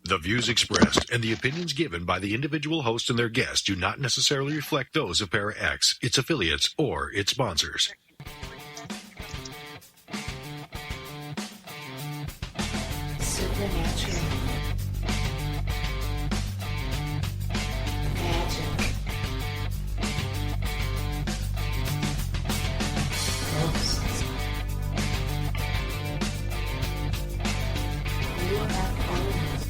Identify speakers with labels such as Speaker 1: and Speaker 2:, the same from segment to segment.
Speaker 1: The views expressed and the opinions given by the individual host and their guests do not necessarily reflect those of Para X, its affiliates, or its sponsors.
Speaker 2: Supernatural. Magic. Ghosts. UFOs.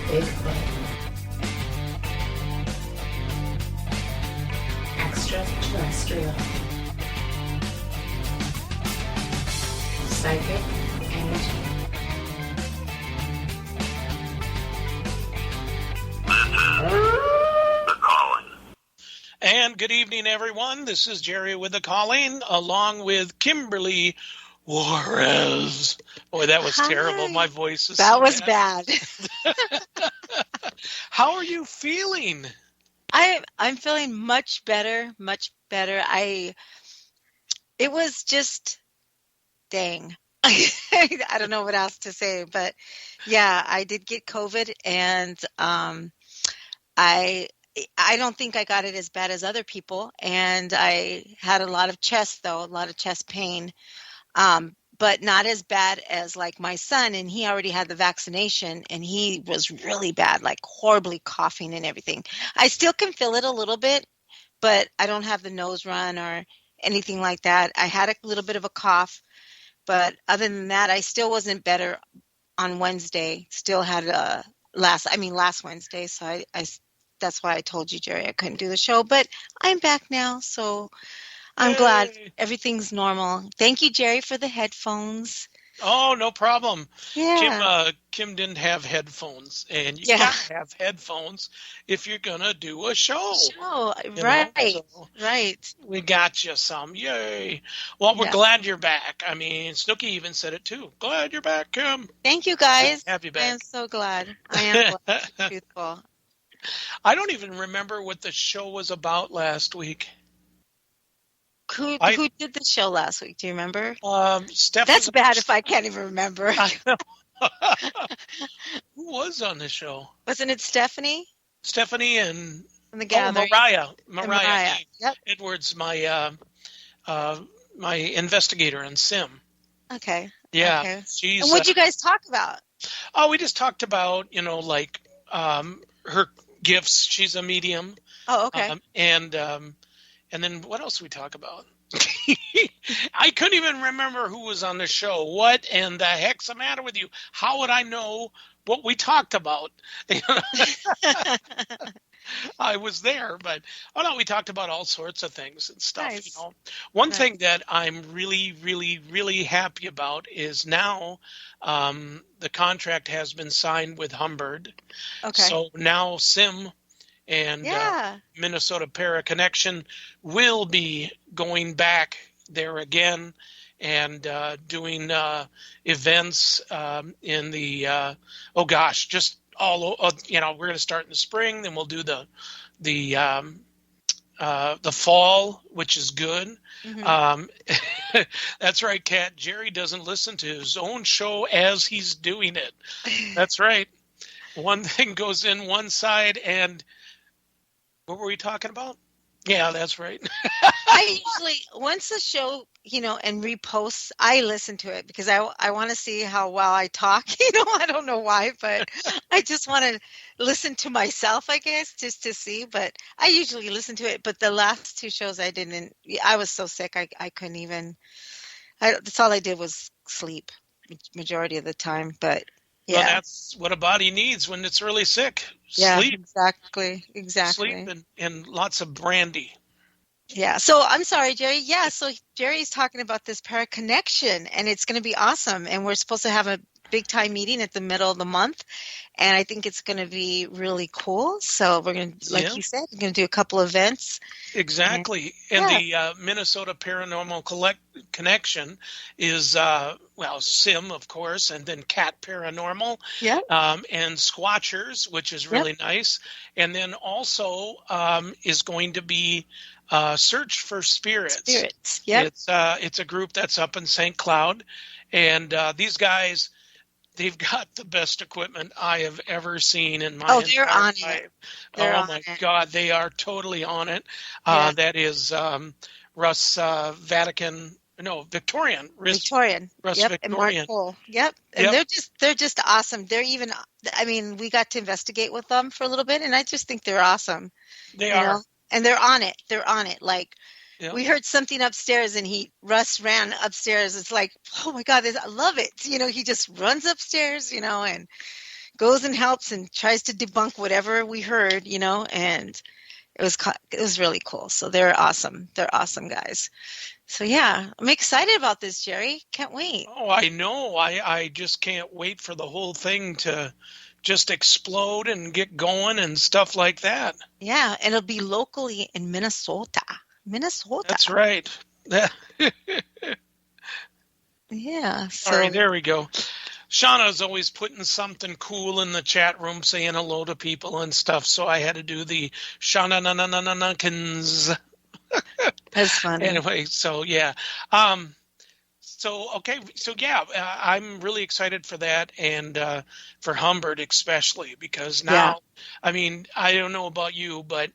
Speaker 2: Bigfoot. Extraterrestrial. Psychic energy.
Speaker 3: The Calling.
Speaker 4: And good evening, everyone. This is Jerry with The Calling, along with Kimberly Juarez. Boy, that was terrible. My voice is
Speaker 5: That
Speaker 4: so
Speaker 5: was
Speaker 4: bad.
Speaker 5: bad.
Speaker 4: How are you feeling?
Speaker 5: I'm feeling much better, much better. It was just dang. I don't know what else to say, but yeah, I did get COVID, and I don't think I got it as bad as other people, and I had a lot of chest pain, but not as bad as like my son, and he already had the vaccination, and he was really bad, like horribly coughing and everything. I still can feel it a little bit, but I don't have the nose run or anything like that. I had a little bit of a cough. But other than that, I still wasn't better on Wednesday. Still had last Wednesday. So I that's why I told you, Jerry, I couldn't do the show. But I'm back now, so I'm glad everything's normal. Thank you, Jerry, for the headphones.
Speaker 4: Oh, no problem.
Speaker 5: Yeah.
Speaker 4: Kim didn't have headphones, and you gotta have headphones if you're gonna do a show.
Speaker 5: Right.
Speaker 4: We got you some. Yay. Well, we're glad you're back. I mean, Snooki even said it too. Glad you're back, Kim.
Speaker 5: Thank you, guys.
Speaker 4: Have you back.
Speaker 5: I am so glad. I am glad. Truthful.
Speaker 4: I don't even remember what the show was about last week.
Speaker 5: Who did the show last week? Do you remember?
Speaker 4: Stephanie.
Speaker 5: That's bad if I can't even remember.
Speaker 4: Who was on the show?
Speaker 5: Wasn't it Stephanie?
Speaker 4: Stephanie and
Speaker 5: the Gathering.
Speaker 4: Mariah.
Speaker 5: Yep.
Speaker 4: Edwards, my investigator in Sim.
Speaker 5: Okay.
Speaker 4: Yeah.
Speaker 5: Okay.
Speaker 4: She's,
Speaker 5: and what'd you guys talk about?
Speaker 4: Oh, we just talked about, her gifts. She's a medium.
Speaker 5: Oh, okay.
Speaker 4: And then what else we talk about? I couldn't even remember who was on the show. What in the heck's the matter with you? How would I know what we talked about? I was there, but we talked about all sorts of things and stuff.
Speaker 5: Nice.
Speaker 4: One thing that I'm really, really, really happy about is now the contract has been signed with Humbird.
Speaker 5: Okay.
Speaker 4: So now Sim and Minnesota Para Connection will be going back there again and doing events in the just all we're going to start in the spring, then we'll do the fall, which is good. Mm-hmm. That's right, Kat. Jerry doesn't listen to his own show as he's doing it. That's right. One thing goes in one side, and what were we talking about? Yeah, that's right.
Speaker 5: I usually, once the show, and reposts, I listen to it because I want to see how well I talk. I don't know why, but I just want to listen to myself, I guess, just to see. But I usually listen to it. But the last two shows I was so sick, I couldn't even, that's all I did was sleep majority of the time. But yeah.
Speaker 4: Well, that's what a body needs when it's really sick.
Speaker 5: Yeah,
Speaker 4: Sleep.
Speaker 5: Exactly.
Speaker 4: Sleep and lots of brandy.
Speaker 5: Yeah. So I'm sorry, Jerry. Yeah. So Jerry's talking about this Para Connection, and it's going to be awesome. And we're supposed to have a big time meeting at the middle of the month. And I think it's going to be really cool. So we're going to, like you said, we're going to do a couple events.
Speaker 4: Exactly. And the Minnesota Paranormal Connection is, Sim, of course, and then Cat Paranormal.
Speaker 5: Yeah.
Speaker 4: And Squatchers, which is really nice. And then also is going to be Search for Spirits.
Speaker 5: Yeah.
Speaker 4: It's a group that's up in St. Cloud. And these guys, they've got the best equipment I have ever seen in my
Speaker 5: they're
Speaker 4: entire
Speaker 5: on
Speaker 4: life.
Speaker 5: it. They're
Speaker 4: oh
Speaker 5: on
Speaker 4: my
Speaker 5: it.
Speaker 4: God, they are totally on it.
Speaker 5: Yeah.
Speaker 4: That is Russ Victorian.
Speaker 5: Victorian.
Speaker 4: Russ
Speaker 5: Yep. And Mark
Speaker 4: Victorian.
Speaker 5: Cole. Yep. And they're just awesome. They're even, I mean, we got to investigate with them for a little bit, and I just think they're awesome.
Speaker 4: They are.
Speaker 5: And they're on it. They're on it. Like,
Speaker 4: Yep.
Speaker 5: we heard something upstairs, and Russ ran upstairs. It's like, oh my God, I love it. He just runs upstairs, and goes and helps and tries to debunk whatever we heard, and it was really cool. So they're awesome. They're awesome guys. So yeah, I'm excited about this, Jerry. Can't wait.
Speaker 4: Oh, I know. I just can't wait for the whole thing to just explode and get going and stuff like that.
Speaker 5: Yeah, and it'll be locally in Minnesota.
Speaker 4: That's right.
Speaker 5: Yeah. So.
Speaker 4: All right, there we go. Shauna's always putting something cool in the chat room, saying hello to people and stuff. So I had to do the Shauna-na-na-na-na-kins.
Speaker 5: That's funny.
Speaker 4: Anyway, so yeah. I'm really excited for that, and for Humbert especially, because now, I mean, I don't know about you, but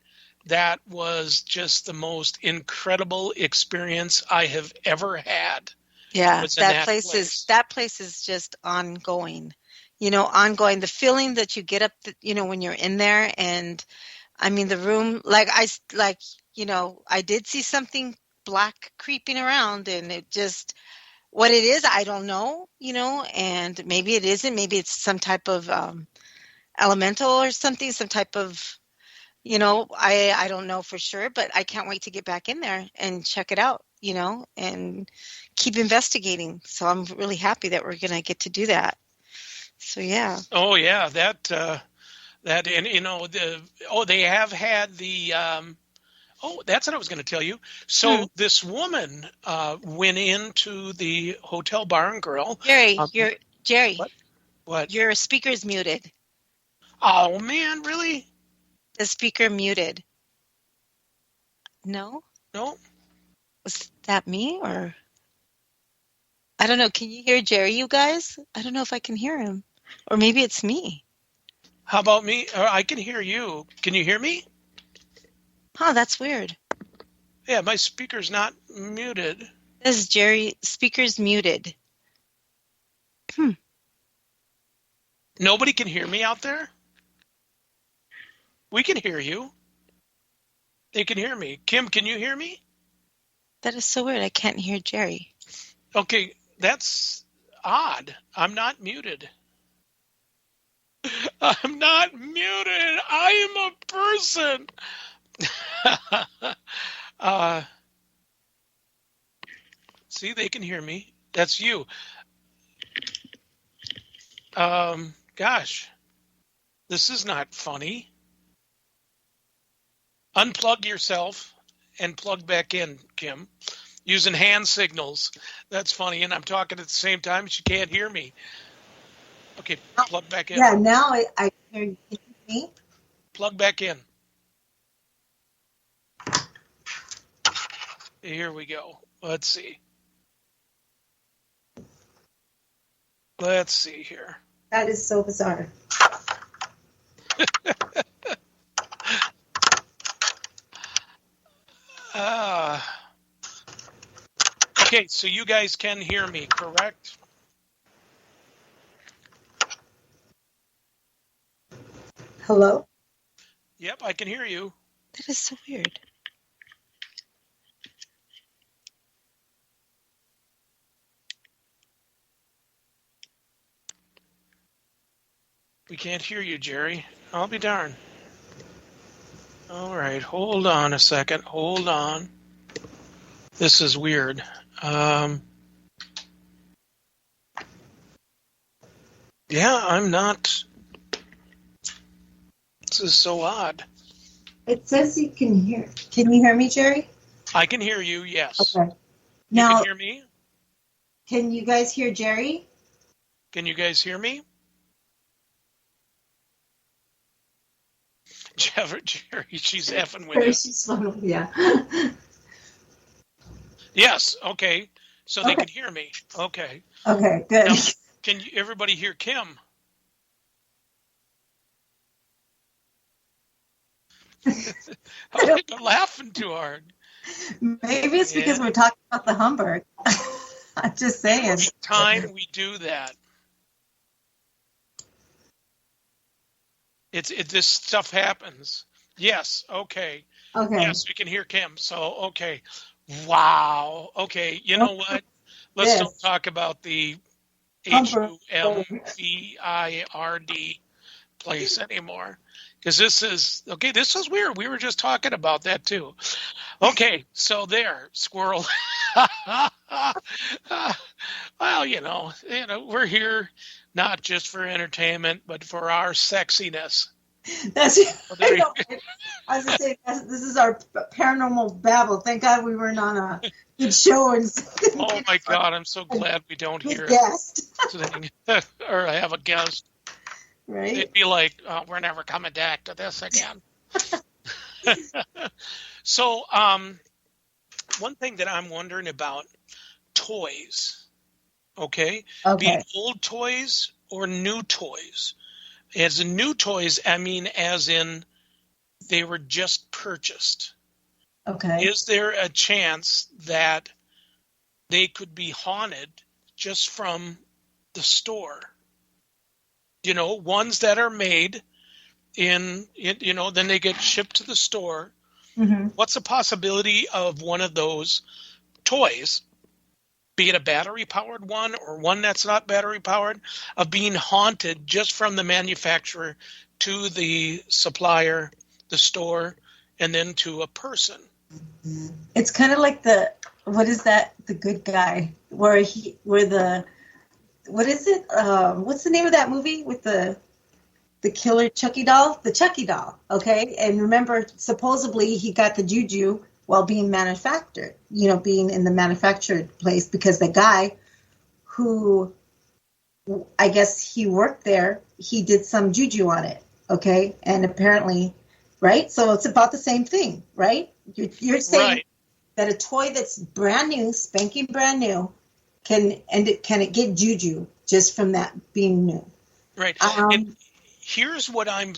Speaker 4: that was just the most incredible experience I have ever had.
Speaker 5: Yeah, that place is just ongoing. Ongoing. The feeling that you get up, when you're in there, and I mean the room, I did see something black creeping around, and it just, what it is, I don't know, and maybe it isn't. Maybe it's some type of elemental or something, some type of, I don't know for sure, but I can't wait to get back in there and check it out, and keep investigating. So I'm really happy that we're going to get to do that. So yeah.
Speaker 4: Oh yeah, that and they have had the that's what I was going to tell you. So this woman went into the hotel bar and grill.
Speaker 5: Jerry.
Speaker 4: What?
Speaker 5: Your speaker's muted.
Speaker 4: Oh man, really?
Speaker 5: The speaker muted. No? Was that me, or? I don't know. Can you hear Jerry, you guys? I don't know if I can hear him. Or maybe it's me.
Speaker 4: How about me? I can hear you. Can you hear me?
Speaker 5: Huh, that's weird.
Speaker 4: Yeah, my speaker's not muted.
Speaker 5: This is Jerry. Speaker's muted.
Speaker 4: Nobody can hear me out there? We can hear you. They can hear me. Kim, can you hear me?
Speaker 5: That is so weird. I can't hear Jerry.
Speaker 4: Okay, that's odd. I'm not muted. I'm not muted. I am a person. See, they can hear me. That's you. Gosh, this is not funny. Unplug yourself and plug back in, Kim, using hand signals. That's funny, and I'm talking at the same time. She can't hear me. Okay, plug back in.
Speaker 5: Yeah, now I hear you. Can you hear me?
Speaker 4: Plug back in. Here we go. Let's see. Let's see here.
Speaker 5: That is so bizarre.
Speaker 4: Okay, so you guys can hear me, correct?
Speaker 5: Hello?
Speaker 4: Yep, I can hear you.
Speaker 5: That is so weird.
Speaker 4: We can't hear you, Jerry. I'll be darned. All right, hold on a second. Hold on. This is weird. Yeah, I'm not. This is so odd.
Speaker 5: It says you can hear. Can you hear me, Jerry?
Speaker 4: I can hear you, yes.
Speaker 5: Okay.
Speaker 4: Now, you can hear me?
Speaker 5: Can you guys hear Jerry?
Speaker 4: Can you guys hear me? Jerry, she's effing with you.
Speaker 5: She's fun, yeah.
Speaker 4: Yes, okay. so they could hear me. Okay.
Speaker 5: Okay, good.
Speaker 4: Now, can everybody hear Kim? They're laughing too hard.
Speaker 5: Maybe it's because we're talking about the Humber. I'm just saying.
Speaker 4: Every time we do that, this stuff happens. Yes. Okay.
Speaker 5: Okay.
Speaker 4: Yes, we can hear Kim. So, okay. Wow. Okay. You know what? Let's don't talk about the HUMBIRD place anymore. Because this is weird. We were just talking about that too. Okay, so there, squirrel. Well, we're here not just for entertainment, but for our sexiness.
Speaker 5: That's I know. I was going to say, this is our paranormal babble. Thank God we weren't on a good show.
Speaker 4: Oh my God, I'm so glad we don't hear
Speaker 5: guest.
Speaker 4: Or I have a guest.
Speaker 5: Right?
Speaker 4: It'd be like, we're never coming back to this again. So, one thing that I'm wondering about, toys, okay? Be it old toys or new toys. As in new toys, I mean as in they were just purchased.
Speaker 5: Okay.
Speaker 4: Is there a chance that they could be haunted just from the store? Ones that are made then they get shipped to the store.
Speaker 5: Mm-hmm.
Speaker 4: What's the possibility of one of those toys, be it a battery-powered one or one that's not battery-powered, of being haunted just from the manufacturer to the supplier, the store, and then to a person?
Speaker 5: It's kind of like what is that? The Good Guy, what is it? What's the name of that movie with the killer Chucky doll? The Chucky doll, okay? And remember, supposedly he got the juju while being manufactured, being in the manufactured place, because the guy who, I guess he worked there, he did some juju on it, okay? And apparently, right? So it's about the same thing, right? You're saying that a toy that's brand new, spanking brand new, can it get juju just from that being new?
Speaker 4: Right. And here's why I'm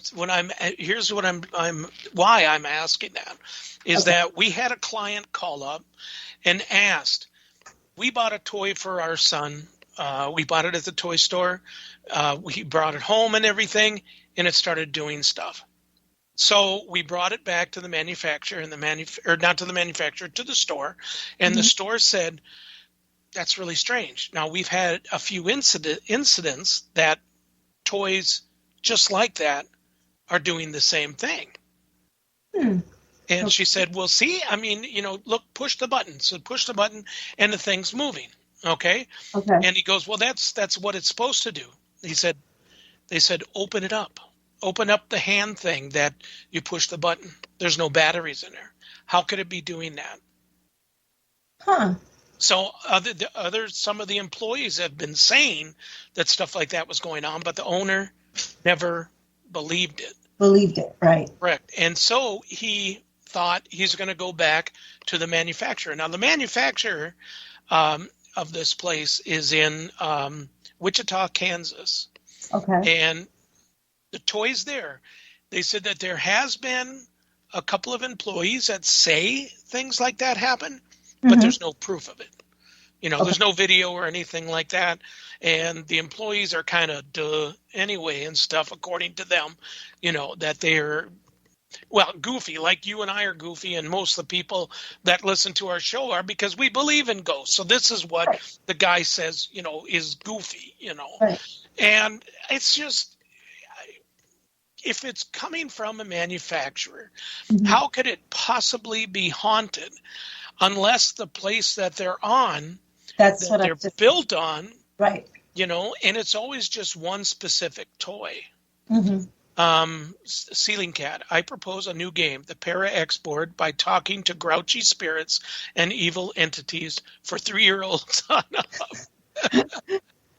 Speaker 4: asking that is that we had a client call up and asked. We bought a toy for our son. We bought it at the toy store. We brought it home and everything, and it started doing stuff. So we brought it back to the manufacturer, and not to the manufacturer, to the store, and the store said, "That's really strange." Now, we've had a few incidents that toys just like that are doing the same thing. And she said, well, see, I mean, look, push the button. So push the button and the thing's moving. Okay. And he goes, well, that's what it's supposed to do. They said, open it up. Open up the hand thing that you push the button. There's no batteries in there. How could it be doing that? So some of the employees have been saying that stuff like that was going on, but the owner never believed it.
Speaker 5: Right.
Speaker 4: Correct. And so he thought he's going to go back to the manufacturer. Now, the manufacturer of this place is in Wichita, Kansas.
Speaker 5: Okay.
Speaker 4: And the toys there, they said that there has been a couple of employees that say things like that happen, but there's no proof of it. There's no video or anything like that. And the employees are kind of anyway and stuff, according to them, that they're, goofy, like you and I are goofy, and most of the people that listen to our show are, because we believe in ghosts. So this is what the guy says, is goofy,
Speaker 5: Right.
Speaker 4: And it's just, if it's coming from a manufacturer, how could it possibly be haunted unless the place that they're on,
Speaker 5: that's what
Speaker 4: they're built on,
Speaker 5: right?
Speaker 4: And it's always just one specific toy. Ceiling Cat, I propose a new game, the Para X board, by talking to grouchy spirits and evil entities for 3-year-olds on up.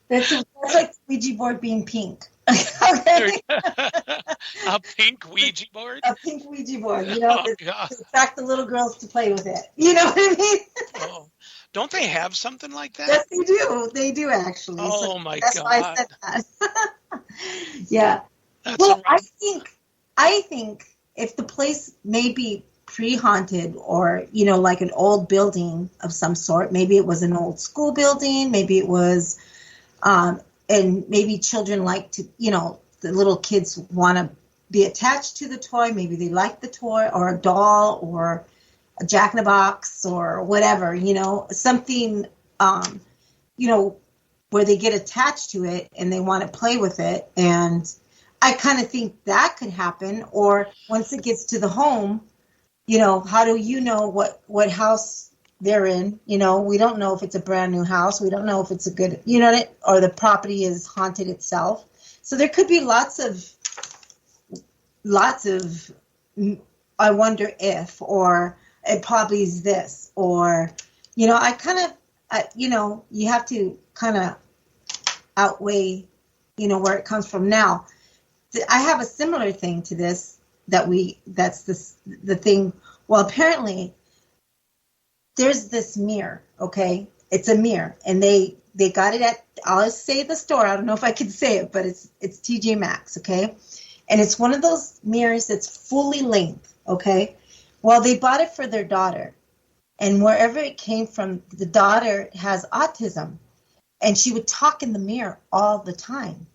Speaker 5: That's like Ouija board being pink. Okay.
Speaker 4: A pink Ouija board?
Speaker 5: A pink Ouija board, to attract the little girls to play with it. You know what I mean?
Speaker 4: Don't they have something like that?
Speaker 3: Yes, they do. They do, actually.
Speaker 4: Oh,
Speaker 3: so
Speaker 4: my
Speaker 3: that's
Speaker 4: God.
Speaker 3: why I said that. Yeah.
Speaker 4: That's
Speaker 3: Well,
Speaker 4: amazing.
Speaker 3: I think if the place may be pre-haunted or, like an old building of some sort, maybe it was an old school building, maybe it was, and maybe children like to, the little kids want to be attached to the toy. Maybe they like the toy or a doll or a jack-in-the-box or whatever, something, where they get attached to it and they want to play with it. And I kind of think that could happen. Or once it gets to the home, how do you know what house they're in? We don't know if it's a brand new house. We don't know if it's a good, or the property is haunted itself. So there could be lots of, I wonder if, or it probably is this, or, I kind of, you have to kind of outweigh, where it comes from. Now, I have a similar thing to this the thing. Well, apparently there's this mirror. Okay. It's a mirror and they got it at, I'll say the store. I don't know if I can say it, but it's TJ Maxx. Okay. And it's one of those mirrors that's fully length. Okay. Well, they bought it for their daughter, and wherever it came from, the daughter has autism, and she would talk in the mirror all the time.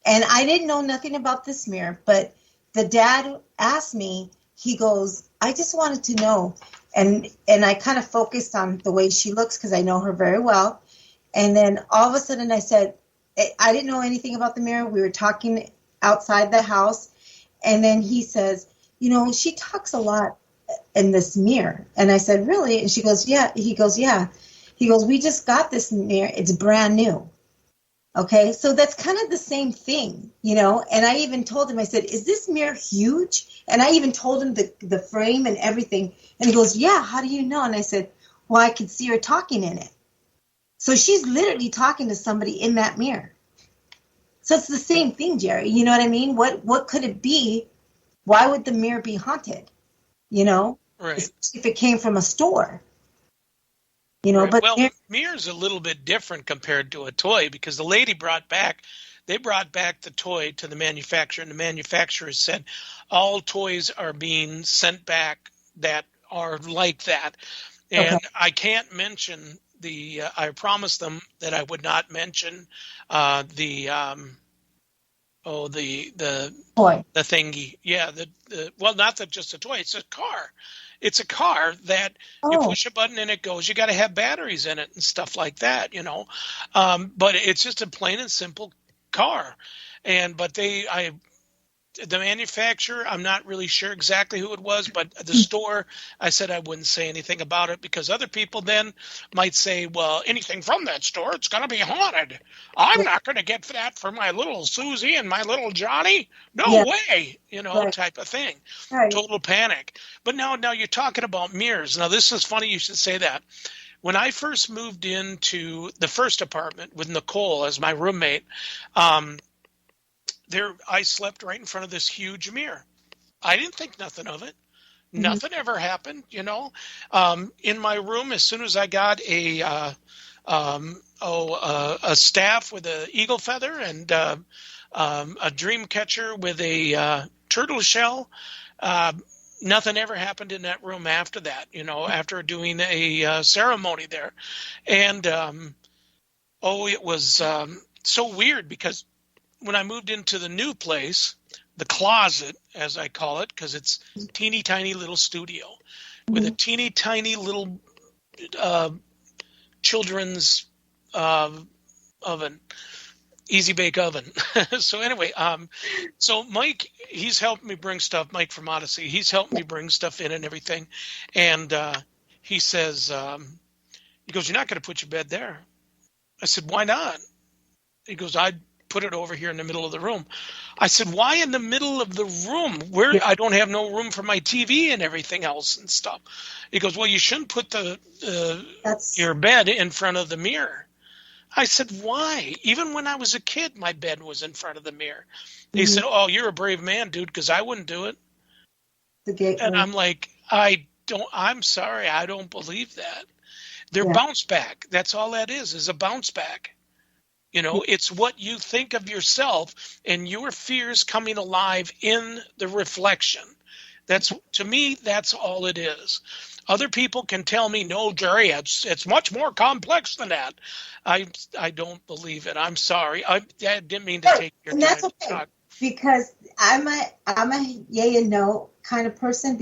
Speaker 3: And I didn't know nothing about this mirror, but the dad asked me, he goes, I just wanted to know. And I kind of focused on the way she looks because I know her very well. And then all of a sudden I said, I didn't know anything about the mirror. We were talking outside the house. And then he says, she talks a lot in this mirror. And I said, really? And she goes, yeah. He goes, yeah. He goes, we just got this mirror. It's brand new. Okay, so that's kind of the same thing, and I even told him, I said, is this mirror huge? And I even told him the frame and everything. And he goes, yeah, how do you know? And I said, well, I could see her talking in it. So she's literally talking to somebody in that mirror. So it's the same thing, Jerry. You know what I mean? What could it be? Why would the mirror be haunted?
Speaker 4: Right.
Speaker 3: Especially if it came from a store.
Speaker 4: Right.
Speaker 3: But
Speaker 4: well, mirror's a little bit different compared to a toy because the lady brought back the toy to the manufacturer, and the manufacturer said all toys are being sent back that are like that. And okay. I can't mention I promised them that I would not mention the
Speaker 3: toy.
Speaker 4: The thingy. Yeah, well, not just a toy, it's a car. It's a car that you push a button and it goes. You got to have batteries in it and stuff like that, But it's just a plain and simple car. But the manufacturer, I'm not really sure exactly who it was, but the store, I said I wouldn't say anything about it because other people then might say, well, anything from that store, it's going to be haunted. I'm not going to get that for my little Susie and my little Johnny. No way, type of thing. Right. Total panic. But now you're talking about mirrors. Now, this is funny you should say that. When I first moved into the first apartment with Nicole as my roommate, I slept right in front of this huge mirror. I didn't think nothing of it. Mm-hmm. Nothing ever happened, In my room, as soon as I got a staff with an eagle feather and a dream catcher with a turtle shell, nothing ever happened in that room after that, after doing a ceremony there. And, it was so weird because when I moved into the new place, the closet, as I call it, because it's teeny tiny little studio with a teeny tiny little children's oven, easy bake oven. So anyway, so Mike, he's helped me bring stuff. Mike from Odyssey, he's helped me bring stuff in and everything. And he says, he goes, you're not going to put your bed there. I said, why not? He goes, I'd put it over here in the middle of the room. I said, why in the middle of the room where I don't have no room for my TV and everything else and stuff? He goes, well, you shouldn't put your bed in front of the mirror. I said, why? Even when I was a kid, my bed was in front of the mirror. He said, oh, you're a brave man, dude, because I wouldn't do it. And I'm like, I'm sorry, I don't believe that. They're bounce back. That's all that is a bounce back. It's what you think of yourself and your fears coming alive in the reflection. To me, that's all it is. Other people can tell me, no, Jerry, it's much more complex than that. I don't believe it. I'm sorry. I didn't mean to take your time.
Speaker 3: And that's okay, because I'm a yay and no kind of person,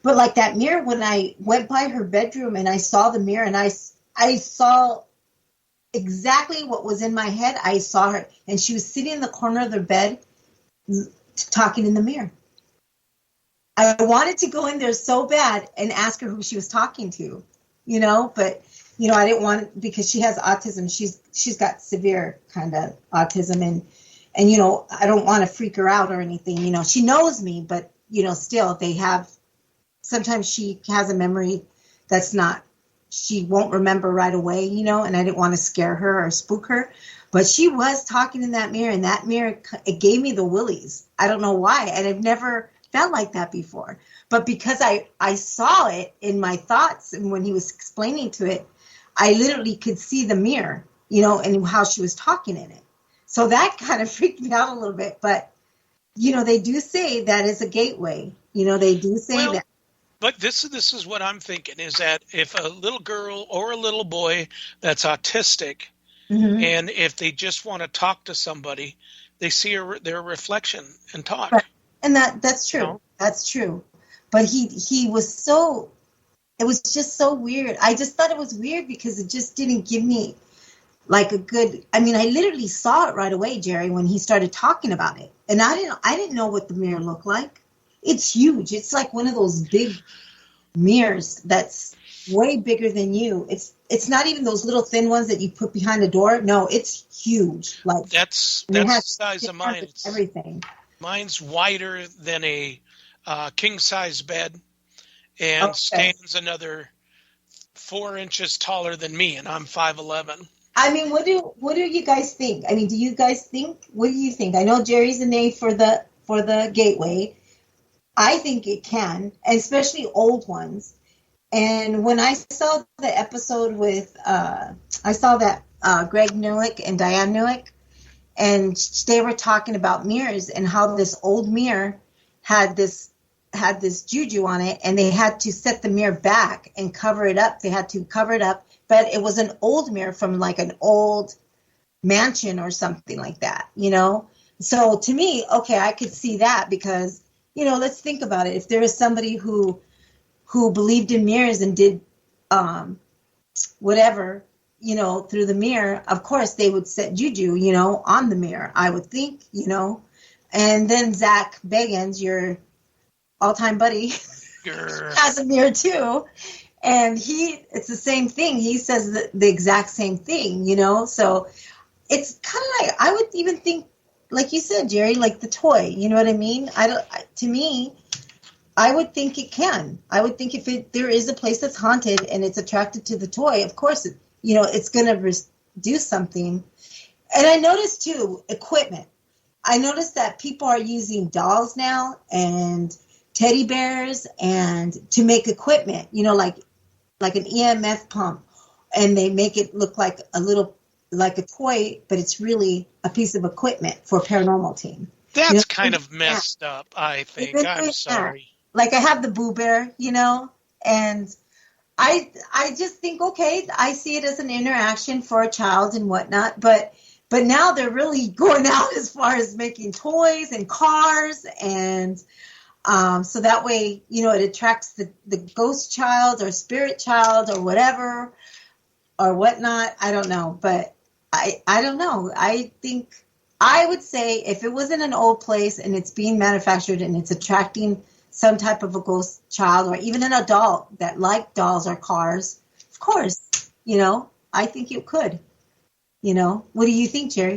Speaker 3: but like that mirror, when I went by her bedroom and I saw the mirror and I saw exactly what was in my head. I saw her, and she was sitting in the corner of the bed talking in the mirror. I wanted to go in there so bad and ask her who she was talking to, but I didn't want, because she has autism. She's got severe kind of autism, and I don't want to freak her out or anything. She knows me, but still sometimes she has a memory that's not, she won't remember right away, and I didn't want to scare her or spook her. But she was talking in that mirror, and that mirror, it gave me the willies. I don't know why, and I've never felt like that before. But because I saw it in my thoughts, and when he was explaining to it, I literally could see the mirror, and how she was talking in it. So that kind of freaked me out a little bit. But, they do say that is a gateway. They do say that.
Speaker 4: But this is what I'm thinking, is that if a little girl or a little boy that's autistic, and if they just want to talk to somebody, they see their reflection and talk.
Speaker 3: Right. And that's true. That's true. But he was it was just so weird. I just thought it was weird because it just didn't give me like a good, I literally saw it right away, Jerry, when he started talking about it. And I didn't know what the mirror looked like. It's huge. It's like one of those big mirrors that's way bigger than you. It's not even those little thin ones that you put behind the door. No, it's huge. Like
Speaker 4: that's the size of mine.
Speaker 3: Everything.
Speaker 4: Mine's wider than a king size bed, and stands another 4 inches taller than me, and I'm 5'11".
Speaker 3: What do you guys think? Do you guys think? What do you think? I know Jerry's an A for the gateway. I think it can, and especially old ones. And when I saw the episode with, I saw that Greg Newick and Diane Newick, and they were talking about mirrors and how this old mirror had this juju on it, and they had to set the mirror back and cover it up. They had to cover it up, but it was an old mirror from like an old mansion or something like that, So to me, okay, I could see that because, let's think about it. If there is somebody who believed in mirrors and did whatever, through the mirror, of course they would set juju, on the mirror, I would think, And then Zach Bagans, your all-time buddy, has a mirror too. And it's the same thing. He says the exact same thing, So it's kind of like, I would even think, like you said, Jerry, like the toy, you know what I mean? To me, I would think it can. I would think if there is a place that's haunted and it's attracted to the toy, of course, it's going to do something. And I noticed too, equipment. I noticed that people are using dolls now and teddy bears and to make equipment, like an EMF pump, and they make it look like like a toy, but it's really a piece of equipment for a paranormal team.
Speaker 4: That's kind of messed up, I think. I'm sorry.
Speaker 3: Like I have the Boo Bear, and I just think, okay, I see it as an interaction for a child and whatnot, but now they're really going out as far as making toys and cars, and so that way, it attracts the ghost child or spirit child or whatever or whatnot. I don't know, but I don't know. I think I would say if it was in an old place and it's being manufactured and it's attracting some type of a ghost child or even an adult that liked dolls or cars, of course, I think it could. What do you think, Jerry?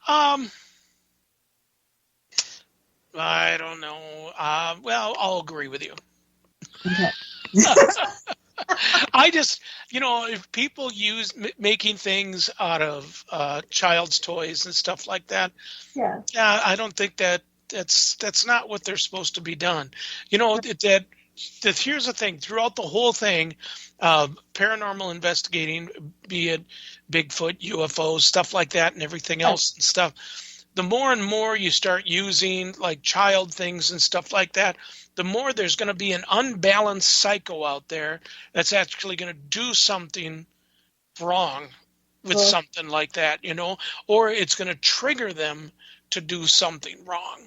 Speaker 4: I don't know. Well, I'll agree with you.
Speaker 3: Okay.
Speaker 4: I just, if people use making things out of child's toys and stuff like that,
Speaker 3: yeah,
Speaker 4: I don't think that's not what they're supposed to be done. That here's the thing. Throughout the whole thing, paranormal investigating, be it Bigfoot, UFOs, stuff like that, and everything else and stuff, the more and more you start using like child things and stuff like that, the more there's going to be an unbalanced psycho out there that's actually going to do something wrong with something like that, or it's going to trigger them to do something wrong.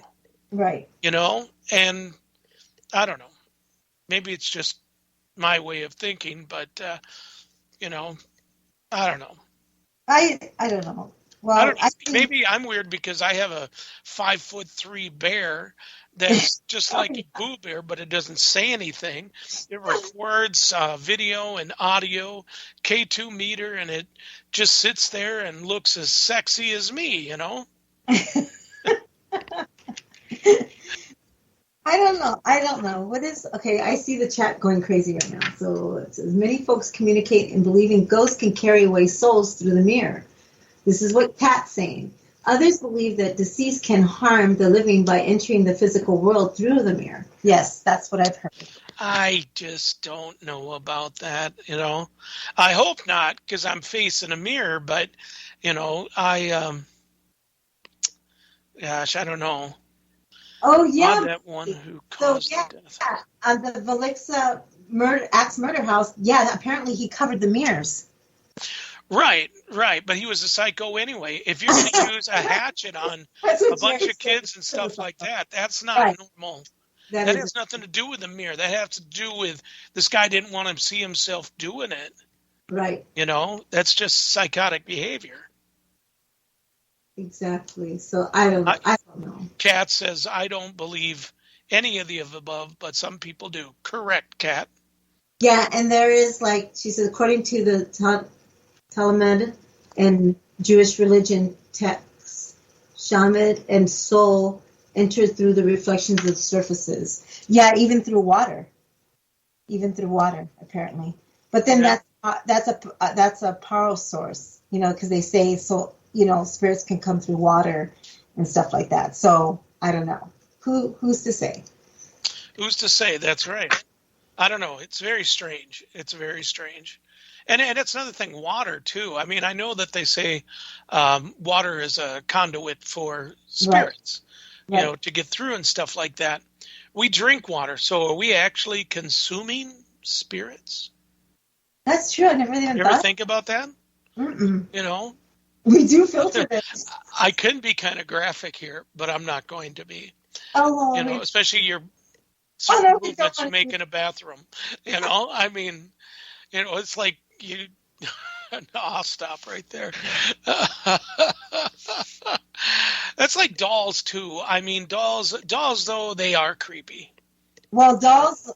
Speaker 3: Right.
Speaker 4: And I don't know. Maybe it's just my way of thinking, but, I don't know.
Speaker 3: I don't know. Well,
Speaker 4: I don't know. Maybe I'm weird because I have a 5'3" bear that's just like a Boo Bear, but it doesn't say anything. It records video and audio, K2 meter, and it just sits there and looks as sexy as me,
Speaker 3: I don't know. What is, okay, I see the chat going crazy right now. So it says, many folks communicate and believing ghosts can carry away souls through the mirror. This is what Kat's saying. Others believe that deceased can harm the living by entering the physical world through the mirror. Yes, that's what I've heard.
Speaker 4: I just don't know about that, I hope not, because I'm facing a mirror, but, gosh, I don't know.
Speaker 3: Oh, yeah.
Speaker 4: That one who caused the death.
Speaker 3: Yeah. On the Velixa Axe murder house, apparently he covered the mirrors.
Speaker 4: Right. But he was a psycho anyway. If you're going to use a hatchet on a bunch of kids and stuff like that, that's not normal. That has nothing to do with the mirror. That has to do with this guy didn't want to see himself doing it.
Speaker 3: Right.
Speaker 4: That's just psychotic behavior.
Speaker 3: Exactly. So I don't know.
Speaker 4: Kat says, I don't believe any of the above, but some people do. Correct, Kat.
Speaker 3: Yeah, and there is, like, she says, according to the Talmud and Jewish religion texts, Shamed and soul enter through the reflections of surfaces. Yeah, even through water. Apparently. But then that's a power source, because they say so. Spirits can come through water and stuff like that. So I don't know. Who's to say?
Speaker 4: Who's to say? That's right. I don't know. It's very strange. And it's another thing, water too. I mean, I know that they say water is a conduit for spirits,
Speaker 3: right.
Speaker 4: To get through and stuff like that. We drink water, so are we actually consuming spirits?
Speaker 3: That's true. I never even thought.
Speaker 4: You ever think about that?
Speaker 3: Mm-mm. We do filter this.
Speaker 4: I can be kind of graphic here, but I'm not going to be.
Speaker 3: Oh,
Speaker 4: especially your movements you make in a bathroom. I mean, it's like you. No, I'll stop right there. That's like dolls too. I mean, dolls though, they are creepy.
Speaker 3: Well, dolls,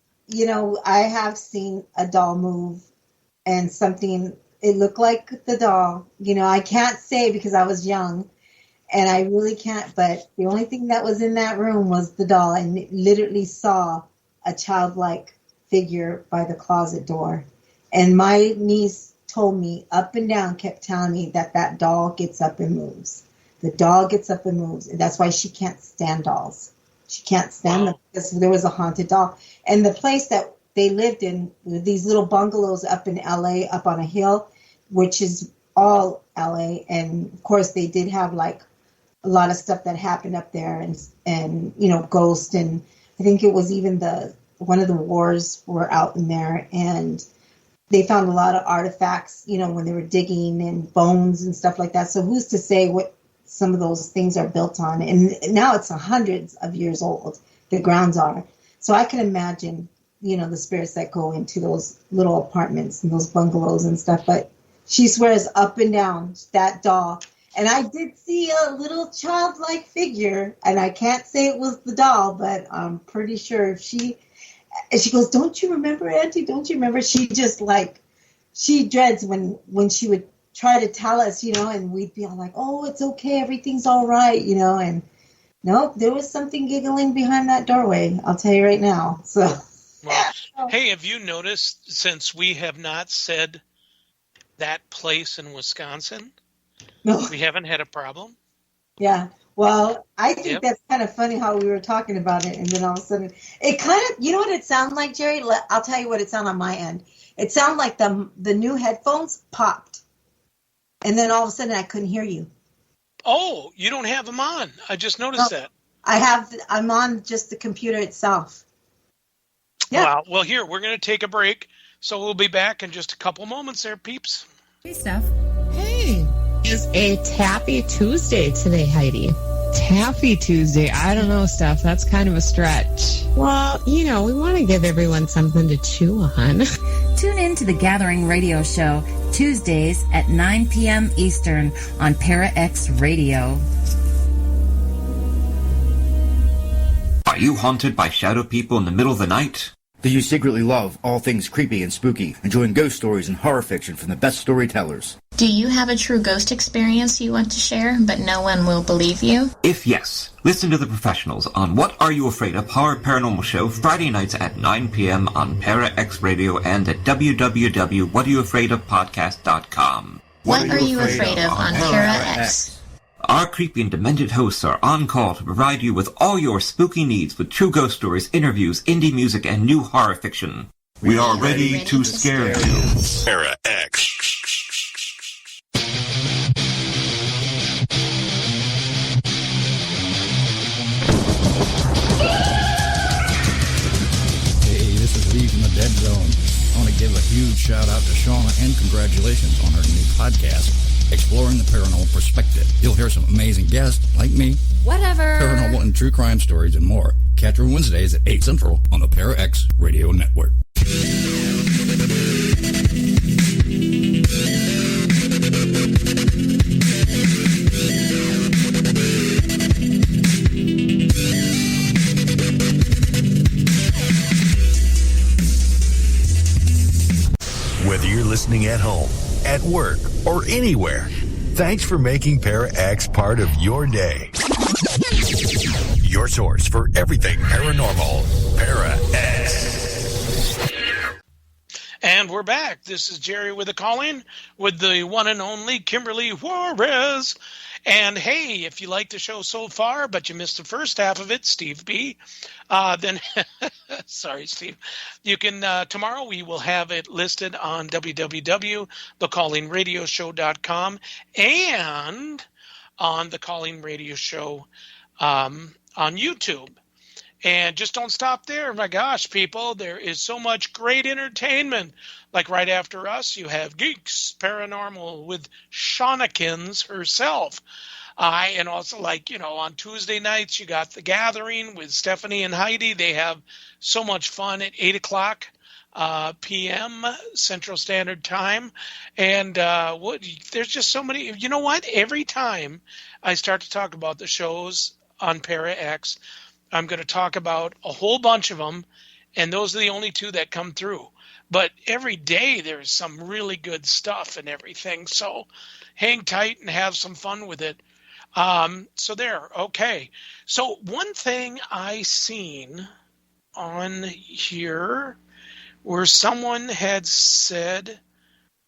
Speaker 3: I have seen a doll move and something. It looked like the doll. I can't say because I was young, and I really can't. But the only thing that was in that room was the doll, and literally saw a childlike figure by the closet door. And my niece told me up and down, kept telling me that doll gets up and moves. The doll gets up and moves, and that's why she can't stand dolls. She can't stand them because there was a haunted doll. And the place that they lived in, these little bungalows up in LA, up on a hill, which is all LA. And of course they did have like a lot of stuff that happened up there and ghosts. And I think it was even one of the wars were out in there, and they found a lot of artifacts, when they were digging, and bones and stuff like that. So who's to say what some of those things are built on? And now it's hundreds of years old, the grounds are. So I can imagine, the spirits that go into those little apartments and those bungalows and stuff. But she swears up and down that doll. And I did see a little childlike figure, and I can't say it was the doll, but I'm pretty sure she goes, don't you remember, Auntie? Don't you remember? She just she dreads when she would try to tell us, and we'd be all like, oh, it's okay. Everything's all right, and nope, there was something giggling behind that doorway. I'll tell you right now. So,
Speaker 4: well, hey, have you noticed since we have not said that place in Wisconsin,
Speaker 3: no,
Speaker 4: we haven't had a problem?
Speaker 3: Yeah. Well, I think
Speaker 4: Yep.
Speaker 3: that's kind of funny how we were talking about it, and then all of a sudden, it kind of, you know what it sounded like, Jerry? I'll tell you what it sounded on my end. It sounded like the new headphones popped, and then all of a sudden I couldn't hear you.
Speaker 4: Oh, you don't have them on. I just noticed
Speaker 3: No.
Speaker 4: that.
Speaker 3: I'm on just the computer itself. Yeah.
Speaker 4: Wow. Well, here, we're going to take a break. So we'll be back in just a couple moments there, peeps.
Speaker 6: Hey, Steph.
Speaker 7: Hey, it's a Taffy Tuesday today, Heidi.
Speaker 6: Taffy Tuesday. I don't know, Steph. That's kind of a stretch.
Speaker 7: Well, we want to give everyone something to chew on.
Speaker 8: Tune in to the Gathering Radio Show Tuesdays at 9 p.m. Eastern on Para-X Radio.
Speaker 9: Are you haunted by shadow people in the middle of the night?
Speaker 10: Do you secretly love all things creepy and spooky, enjoying ghost stories and horror fiction from the best storytellers?
Speaker 11: Do you have a true ghost experience you want to share, but no one will believe you?
Speaker 9: If yes, listen to the professionals on What Are You Afraid Of? Horror Paranormal Show Friday nights at 9 p.m. on Para-X Radio and at www.whatareyouafraidofpodcast.com.
Speaker 11: What are you afraid of on Para-X?
Speaker 9: Our creepy and demented hosts are on call to provide you with all your spooky needs with true ghost stories, interviews, indie music, and new horror fiction. We are ready to scare you.
Speaker 1: Para-X.
Speaker 12: Hey, this is Lee from the Dead Zone. I want to give a huge shout out to Shauna and congratulations on her new podcast, Exploring the Paranormal Perspective. You'll hear some amazing guests like me,
Speaker 8: Whatever.
Speaker 12: paranormal and true crime stories, and more. Catch her Wednesdays at 8 Central on the Para-X Radio Network.
Speaker 1: Whether you're listening at home, at work, or anywhere, thanks for making Para-X part of your day. Your source for everything paranormal. Para-X.
Speaker 4: And we're back. This is Jerry with a call-in with the one and only Kimberly Juarez. And hey, if you like the show so far, but you missed the first half of it, Steve B., then, sorry, Steve, you can, tomorrow we will have it listed on www.thecallingradioshow.com and on the Calling Radio Show on YouTube. And just don't stop there. My gosh, people, there is so much great entertainment. Like right after us, you have Geeks Paranormal with Shaunakins herself. And also, on Tuesday nights, you got The Gathering with Stephanie and Heidi. They have so much fun at 8 o'clock p.m. Central Standard Time. And there's just so many. You know what? Every time I start to talk about the shows on Para-X, I'm going to talk about a whole bunch of them, and those are the only two that come through. But every day there's some really good stuff and everything, so hang tight and have some fun with it. So there, okay. So one thing I seen on here where someone had said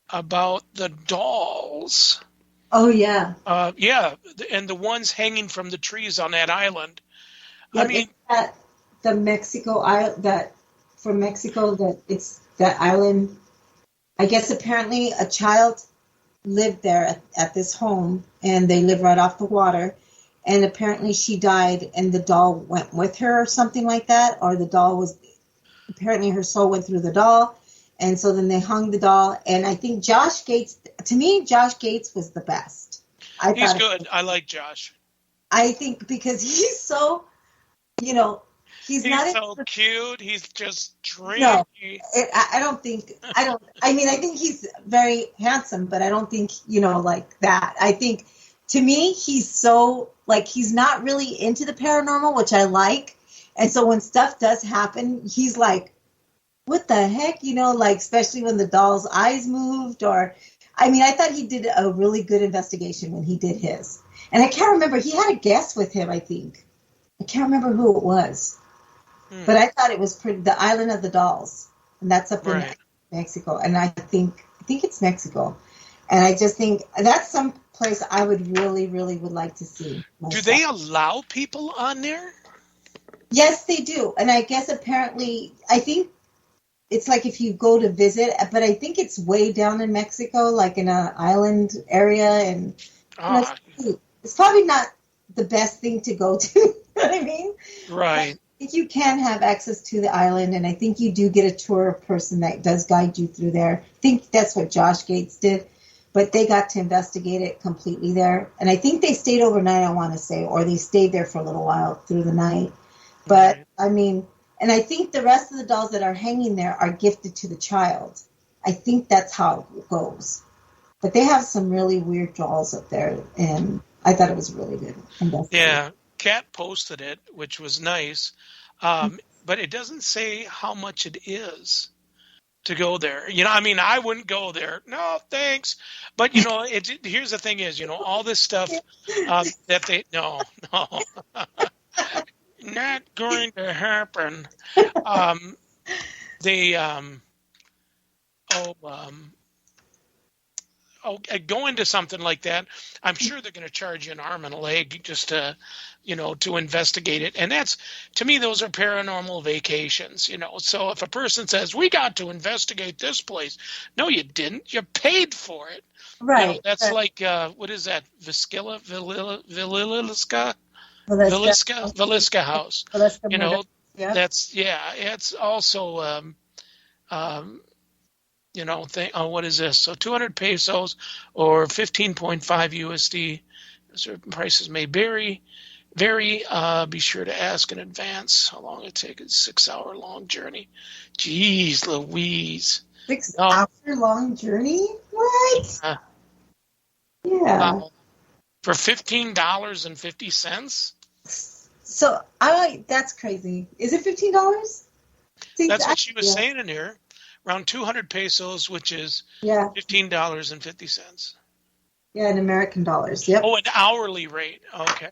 Speaker 4: about the dolls.
Speaker 3: Oh, yeah.
Speaker 4: Yeah, and the ones hanging from the trees on that island.
Speaker 3: Yeah,
Speaker 4: I mean,
Speaker 3: the Mexico island, that from Mexico, that it's that island. I guess apparently a child lived there at this home, and they live right off the water. And apparently she died, and the doll went with her, or something like that. Or the doll was apparently her soul went through the doll, and so then they hung the doll. And I think Josh Gates. To me, Josh Gates was the best.
Speaker 4: He's good. I like Josh.
Speaker 3: I think because he's so. He's not
Speaker 4: so cute. He's just dreamy.
Speaker 3: No, I think he's very handsome, but I don't think, like that. I think, to me, he's so, he's not really into the paranormal, which I like. And so when stuff does happen, he's like, what the heck? Especially when the doll's eyes moved I thought he did a really good investigation when he did his. And I can't remember. He had a guest with him, I think. I can't remember who it was. But I thought it was the Island of the Dolls. And that's up in Mexico. And I think it's Mexico. And I just think that's some place I would really, really would like to see myself.
Speaker 4: Do they allow people on there?
Speaker 3: Yes, they do. And I guess apparently, I think it's like if you go to visit, but I think it's way down in Mexico, like in an island area. And it's probably not the best thing to go to. You know what I mean?
Speaker 4: Right.
Speaker 3: But I think you can have access to the island, and I think you do get a tour person that does guide you through there. I think that's what Josh Gates did. But they got to investigate it completely there. And I think they stayed overnight, I want to say, or they stayed there for a little while through the night. But, I mean, and I think the rest of the dolls that are hanging there are gifted to the child. I think that's how it goes. But they have some really weird dolls up there, and I thought it was really good.
Speaker 4: Yeah, Kat posted it, which was nice. But it doesn't say how much it is to go there. You know, I mean, I wouldn't go there. No, thanks. But, you know, here's the thing is, you know, all this stuff that they, no. Not going to happen. Go into something like that, I'm sure they're going to charge you an arm and a leg just to, you know, to investigate it. And that's, to me, those are paranormal vacations, you know. So if a person says, we got to investigate this place, no, you didn't. You paid for it.
Speaker 3: Right.
Speaker 4: You know, that's like, what is that? Villisca House. You know, that's, it's also, you know, what is this? So 200 pesos or 15.5 USD. Certain prices may vary. Be sure to ask in advance how long it takes. It's a 6-hour-long journey. Jeez Louise.
Speaker 3: 6-hour-long journey? What? Yeah.
Speaker 4: For $15.50?
Speaker 3: So, that's crazy. Is it $15?
Speaker 4: That's what she was saying in here. Around 200 pesos, which is $15.50.
Speaker 3: Yeah, in American dollars. Yep.
Speaker 4: Oh, an hourly rate. Okay.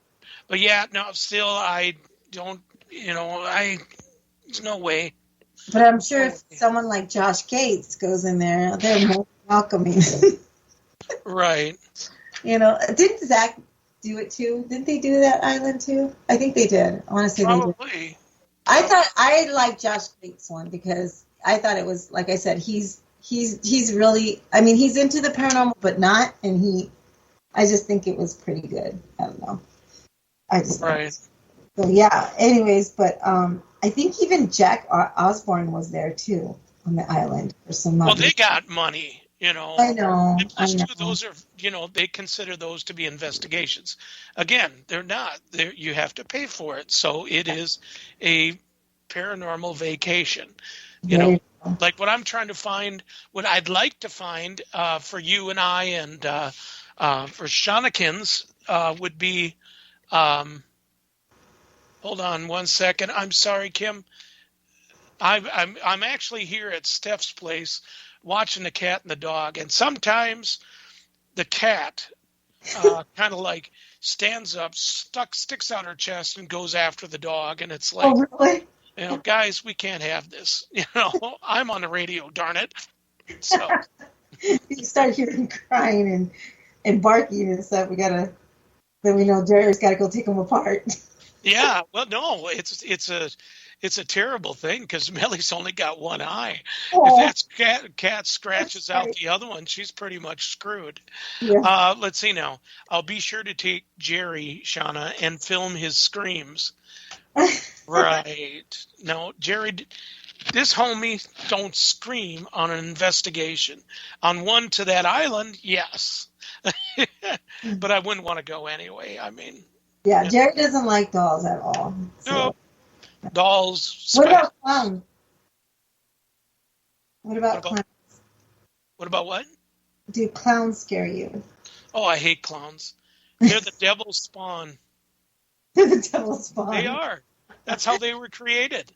Speaker 4: But yeah, no, still, I don't, you know, there's no way.
Speaker 3: But I'm sure if someone like Josh Gates goes in there, they're more welcoming.
Speaker 4: Right.
Speaker 3: You know, didn't Zach do it too? Didn't they do that island too? I think they did. I want to say
Speaker 4: Probably.
Speaker 3: They did. I thought I liked Josh Gates' one because I thought it was, like I said, he's really, I mean, he's into the paranormal, but not, and I just think it was pretty good. I don't know.
Speaker 4: Right.
Speaker 3: So yeah. Anyways, but I think even Jack Osborne was there too on the island for some money.
Speaker 4: Well, they got money, you know.
Speaker 3: I know.
Speaker 4: Those are, you know, they consider those to be investigations. Again, they're not. You have to pay for it. So it is a paranormal vacation. You know, like what I'm trying to find, what I'd like to find for you and I and for Shonakins would be, hold on one second. I'm sorry, Kim. I'm actually here at Steph's place watching the cat and the dog, and sometimes the cat kind of like stands up, sticks out her chest, and goes after the dog, and it's like,
Speaker 3: oh, really?
Speaker 4: You know, guys, we can't have this. You know, I'm on the radio, darn it. So
Speaker 3: you start hearing crying and barking and stuff. Then we know Jerry's got to go take them apart.
Speaker 4: Yeah, well, no, it's a terrible thing because Millie's only got one eye. Oh. If that cat scratches out the other one, she's pretty much screwed. Yeah. Let's see now. I'll be sure to take Jerry, Shauna, and film his screams. Right. No, Jerry, this homie don't scream on an investigation. On one to that island, yes. But I wouldn't want to go anyway. I mean.
Speaker 3: Yeah, Jerry doesn't like dolls at all. So.
Speaker 4: No. Dolls.
Speaker 3: What about clowns? What about clowns?
Speaker 4: What about what?
Speaker 3: Do clowns scare you?
Speaker 4: Oh, I hate clowns. They're the devil's spawn.
Speaker 3: They're the devil's spawn.
Speaker 4: They are. That's how they were created.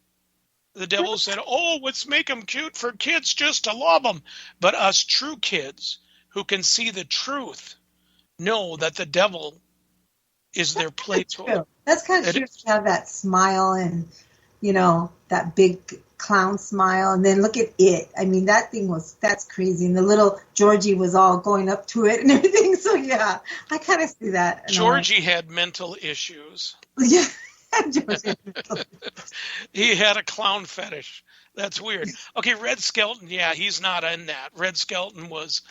Speaker 4: The devil said, oh, let's make them cute for kids just to love them. But us true kids who can see the truth know that the devil is their playtoy.
Speaker 3: That's kind of true to have that smile and, you know, that big clown smile, and then look at it. I mean, that's crazy. And the little Georgie was all going up to it and everything. So yeah, I kind of see that.
Speaker 4: Georgie had mental issues.
Speaker 3: Yeah, Georgie had mental issues.
Speaker 4: He had a clown fetish. That's weird. Okay, Red Skelton. Yeah, he's not in that. Red Skelton was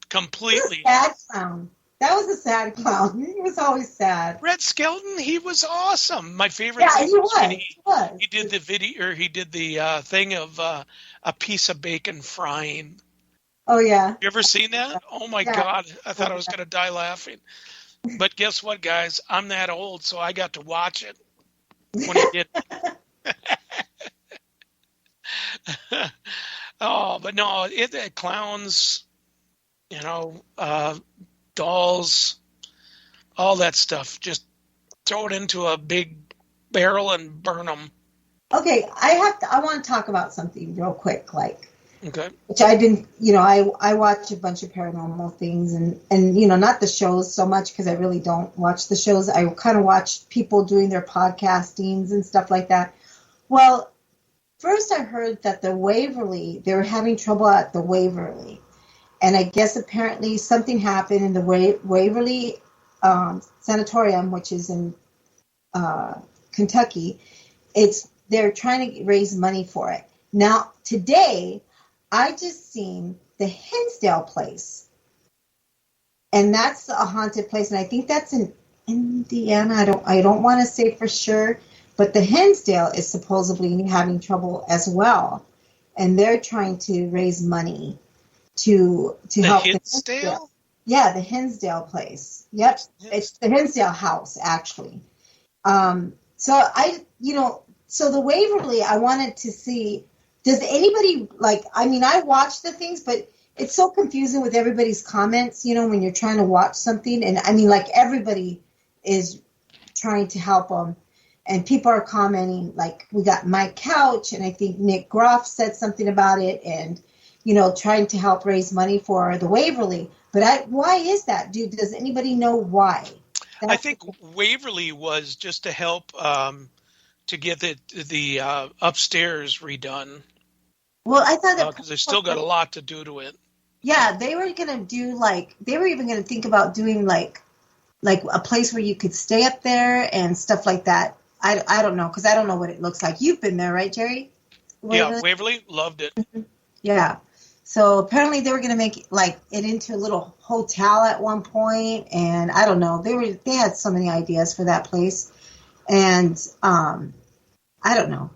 Speaker 4: completely
Speaker 3: sad clown. That was a sad clown. He was always sad.
Speaker 4: Red Skelton, he was awesome. My favorite thing
Speaker 3: he
Speaker 4: was when
Speaker 3: was.
Speaker 4: He did the video, or he did the thing of a piece of bacon frying.
Speaker 3: Oh yeah.
Speaker 4: You ever seen that? Oh my God! I thought I was going to die laughing. But guess what, guys? I'm that old, so I got to watch it when he did. Oh, but no, clowns, dolls, all that stuff. Just throw it into a big barrel and burn them.
Speaker 3: Okay, I want to talk about something real quick,
Speaker 4: okay.
Speaker 3: Which I've been, I watch a bunch of paranormal things, and not the shows so much because I really don't watch the shows. I kind of watch people doing their podcastings and stuff like that. Well, first I heard that the Waverly, they were having trouble at the Waverly. And I guess apparently something happened in the Waverly Sanatorium, which is in Kentucky. They're trying to raise money for it. Now, today, I just seen the Hinsdale place. And that's a haunted place. And I think that's in Indiana. I don't want to say for sure. But the Hinsdale is supposedly having trouble as well. And they're trying to raise money to help the Hinsdale. Yeah, the Hinsdale place. Yep, it's the Hinsdale house actually. So the Waverly, I wanted to see. Does anybody I watch the things, but it's so confusing with everybody's comments. When you're trying to watch something, and everybody is trying to help them, and people are commenting. We got Mike Couch, and I think Nick Groff said something about it, and trying to help raise money for the Waverly. But why is that, dude? Does anybody know why?
Speaker 4: I think Waverly was just to help to get the upstairs redone.
Speaker 3: Well, I thought that
Speaker 4: because they still got a lot to do to it.
Speaker 3: Yeah, they were gonna do they were even gonna think about doing like a place where you could stay up there and stuff like that. I don't know, because I don't know what it looks like. You've been there, right, Jerry? Waverly?
Speaker 4: Yeah, Waverly, loved it.
Speaker 3: Yeah. So apparently they were going to make it into a little hotel at one point, and I don't know. They had so many ideas for that place, and I don't know.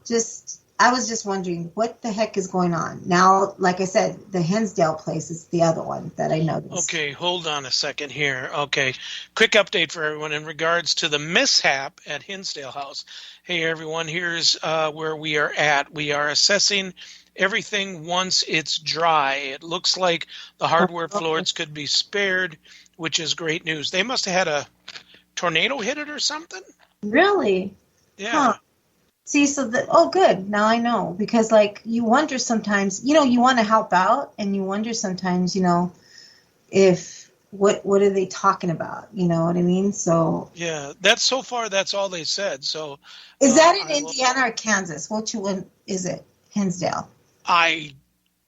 Speaker 3: I was just wondering what the heck is going on now. Like I said, the Hinsdale place is the other one that I noticed.
Speaker 4: Okay, hold on a second here. Okay, quick update for everyone in regards to the mishap at Hinsdale House. Hey everyone, here's where we are at. We are assessing everything once it's dry. It looks like the hardware floors could be spared, which is great news. They must have had a tornado hit it or something.
Speaker 3: Really?
Speaker 4: Yeah.
Speaker 3: Huh. See, good. Now I know, because you wonder sometimes, you want to help out, and you wonder sometimes, if what are they talking about? You know what I mean? So
Speaker 4: yeah, that's all they said. So
Speaker 3: is that in Indiana or Kansas? Which one is it? Hinsdale.
Speaker 4: I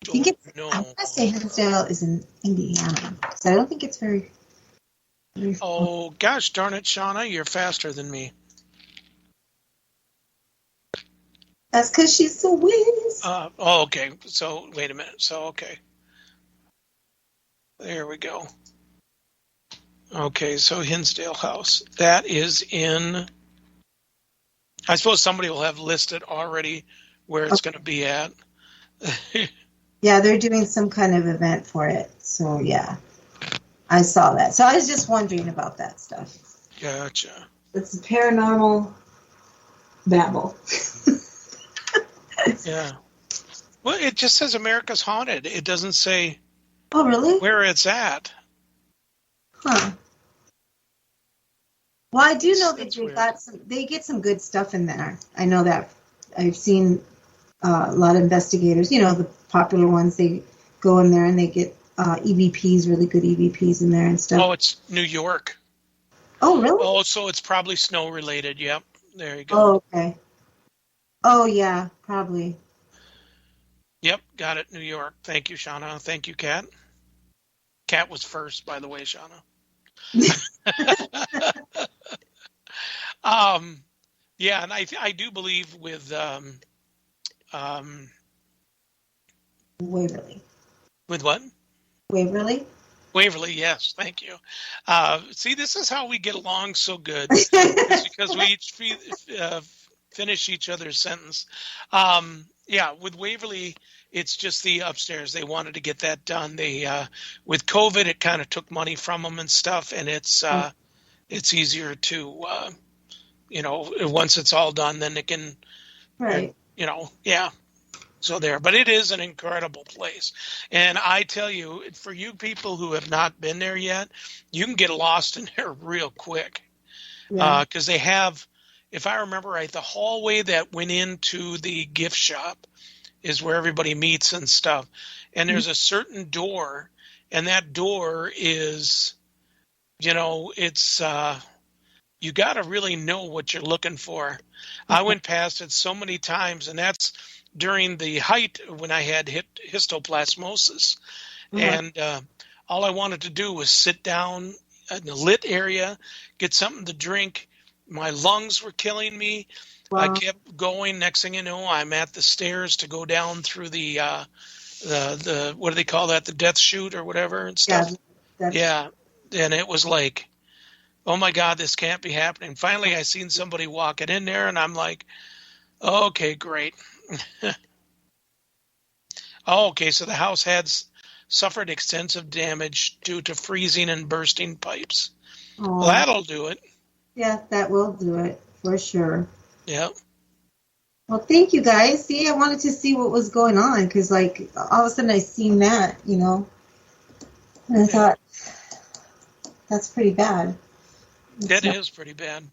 Speaker 4: think know.
Speaker 3: I want to say Hinsdale is in Indiana, so I don't think it's very
Speaker 4: oh, gosh darn it, Shauna, you're faster than me.
Speaker 3: That's because she's so whiz.
Speaker 4: Okay. So, wait a minute. So, okay. There we go. Okay, so Hinsdale House. That is in... I suppose somebody will have listed already where it's going to be at.
Speaker 3: Yeah, they're doing some kind of event for it. So, yeah. I saw that. So, I was just wondering about that stuff.
Speaker 4: Gotcha.
Speaker 3: It's Paranormal Babble.
Speaker 4: Yeah. Well, it just says America's Haunted. It doesn't say
Speaker 3: oh, really?
Speaker 4: Where it's at.
Speaker 3: Huh. Well, I do know that they get some good stuff in there. I know that. I've seen a lot of investigators, the popular ones, they go in there and they get EVPs, really good EVPs in there and stuff.
Speaker 4: Oh, it's New York.
Speaker 3: Oh, really?
Speaker 4: Oh, so it's probably snow related. Yep. There you go.
Speaker 3: Oh, okay. Oh, yeah, probably.
Speaker 4: Yep, got it, New York. Thank you, Shauna. Thank you, Kat. Kat was first, by the way, Shauna. Yeah, and I do believe with
Speaker 3: Waverly.
Speaker 4: With what?
Speaker 3: Waverly.
Speaker 4: Waverly, yes, thank you. See, this is how we get along so good. It's because we each finish each other's sentence. Yeah, with Waverly, it's just the upstairs. They wanted to get that done. They with COVID, it kind of took money from them and stuff, and it's easier to once it's all done, then it can,
Speaker 3: right?
Speaker 4: Yeah. So there, but it is an incredible place. And I tell you, for you people who have not been there yet, you can get lost in there real quick. Because they have, if I remember right, the hallway that went into the gift shop is where everybody meets and stuff. And there's a certain door, and that door is, it's, you got to really know what you're looking for. I went past it so many times, and that's during the height when I had histoplasmosis. And all I wanted to do was sit down in the lit area, get something to drink. My lungs were killing me. Wow. I kept going. Next thing you know, I'm at the stairs to go down through the what do they call that? The death chute or whatever and stuff. Yeah. And it was like, oh my God, this can't be happening. Finally, I seen somebody walking in there, and I'm like, okay, great. Okay, so the house had suffered extensive damage due to freezing and bursting pipes. Oh. Well, that'll do it.
Speaker 3: Yeah, that will do it for sure.
Speaker 4: Yeah.
Speaker 3: Well, thank you guys. See, I wanted to see what was going on because, like, all of a sudden I seen that, and I thought that's pretty bad.
Speaker 4: That is pretty bad.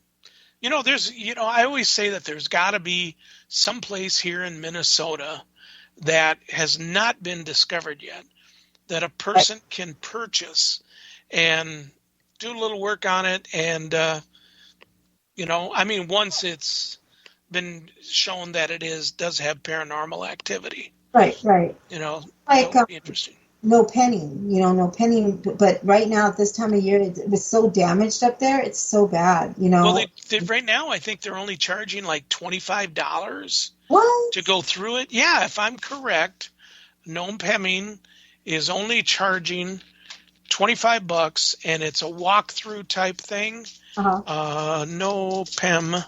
Speaker 4: There's, I always say that there's got to be some place here in Minnesota that has not been discovered yet that a person can purchase and do a little work on it. And, once it's been shown that it does have paranormal activity.
Speaker 3: Right.
Speaker 4: Like, that would be interesting.
Speaker 3: No penning. But right now, at this time of year, it was so damaged up there. It's so bad,
Speaker 4: Well, they right now, I think they're only charging like $25 to go through it. Yeah, if I'm correct, no penning is only charging $25, and it's a walkthrough type thing. No penning.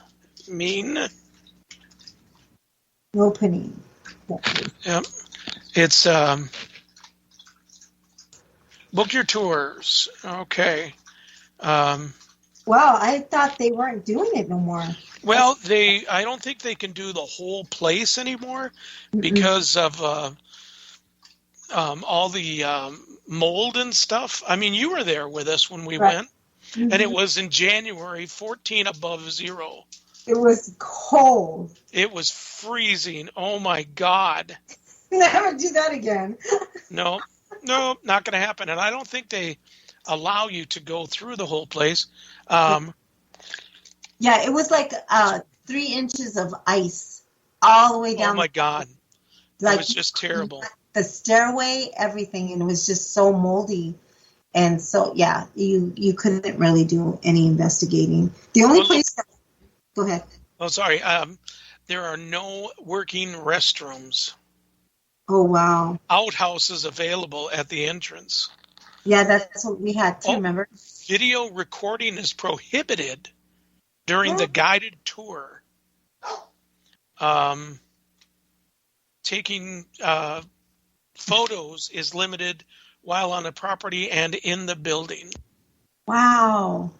Speaker 3: No penning.
Speaker 4: Yep. It's book your tours. Okay.
Speaker 3: Wow, I thought they weren't doing it no more.
Speaker 4: Well, I don't think they can do the whole place anymore because of all the mold and stuff. I mean, you were there with us when we went, and it was in January, 14 above zero.
Speaker 3: It was cold.
Speaker 4: It was freezing. Oh, my God.
Speaker 3: Never do that again.
Speaker 4: No, not going to happen. And I don't think they allow you to go through the whole place.
Speaker 3: Yeah, it was like 3 inches of ice all the way down.
Speaker 4: Oh, my God. It was just terrible.
Speaker 3: The stairway, everything, and it was just so moldy. And so, yeah, you couldn't really do any investigating. The only place... Go ahead.
Speaker 4: Oh, sorry. There are no working restrooms.
Speaker 3: Oh, wow.
Speaker 4: Outhouses available at the entrance.
Speaker 3: Yeah, that's what we had too, remember?
Speaker 4: Video recording is prohibited during the guided tour. Taking photos is limited while on the property and in the building.
Speaker 3: Wow.